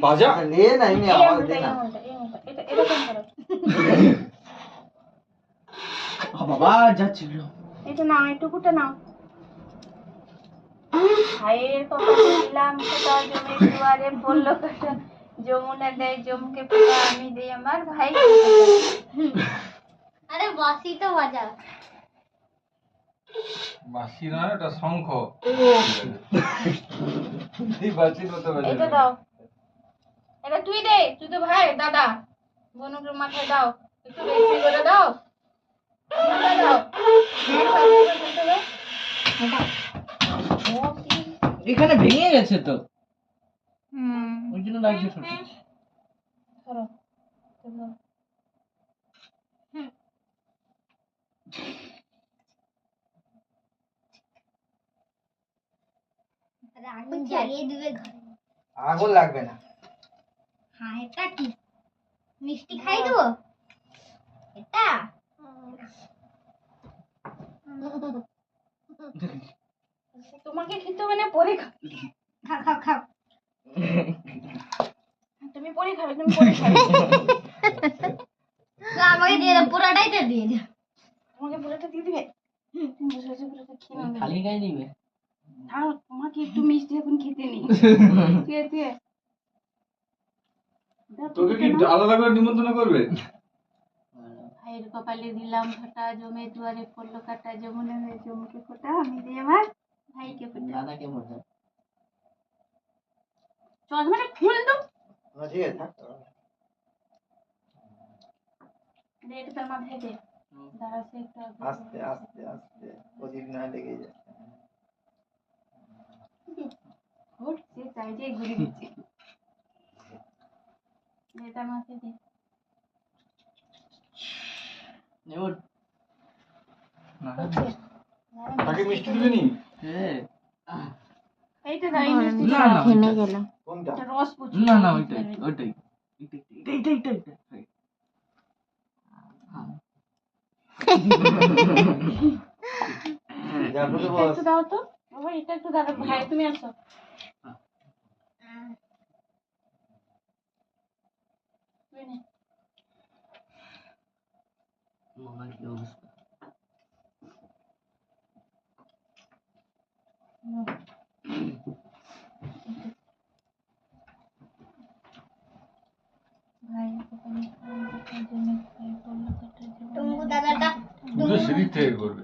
बाजा ले नहीं नहीं आवाज देना এটা এরকম করো। বাবা যাচ্ছিল এটা নাও, এটুকুটা নাও। ভাইয়ের কপালে দিলাম ফোঁটা, জমে দুয়ারে পড়লো কাটা, যমুনা দেয় জমকে ফোঁটা, আমি দেই আমার ভাই। আরে বাসি তো বাজা। বাঁশি নয়, এটা শঙ্খ। এই বাঁশির মতো বাজে। এটা দাও, এটা তুই দে, তুই তো ভাই দাদা, বনুকের মাথায় দাও, একটু বেশি করে দাও। দাদা দাও, এখানে ভেঙে গেছে তো হুম ওই জন্য লাগছে ছোট ধরো, ধরো। আরে আগুন জ্বালিয়ে দিবে ঘরে। আগুন লাগবে না হ্যাঁ এটা কি মিষ্টি খাই দেবো এটা? তোমাকে খেতে হবে না, পরে খাও। খাও খাও খাও। তুমি পরে খাবে, তুমি পরে খাবে। তো আমাকে দিয়ে দাও, পুরোটাই তো দিয়ে দাও। তোমাকে পুরোটা দিয়ে দিবে? তুমি বসে বসে পুরোটা খেয়ে নেবে। খালি গায়ে দিবে দাঁড়াও, তোমাকে একটু মিষ্টি এখন খেতে নেই। তুই তুই তোকে কি আলাদা করে নিমন্ত্রণ করবে? ভাইয়ের কপালে দিলাম ফোঁটা, জমে দুয়ারে পড়লো কাটা, যমুনা দেয় জমকে ফোঁটা, আমি দিই আমার ভাইকে ফোঁটা। দাদাকে বলতে চশমাটা খুল তো। ঠিক আছে থাক দে, এটা তোর মাথায় দে। দাঁড়া, সে একটু আস্তে আস্তে আস্তে প্রদীপ না লেগে যায় সে চাই যে ঘুরে দিচ্ছে। দে, তার মাথায় দে। নেউট না তাকে মিষ্টি দিবি নি? হ্যাঁ এইটা দাও, এই মিষ্টি না দাও। না থেমে গেল কোনটা এটা রস পুচু। না না ওইটাই ওইটাই এইটাই এটা একটু দাও তো বাবা, এটা একটু দাও। ভাই তুমি আসো। তুই নে। মামা কি অবস্থা ভাই কপালে দিলাম ফোঁটা, জমে দুয়ারে পড়লো কাটা, তুমি যমুনা দাদাটা দুটো সিঁড়ি থেকে করবে।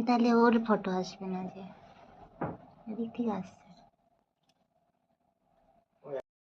তাহলে ওর ফটো আসবে না যে এদিক থেকে আসছে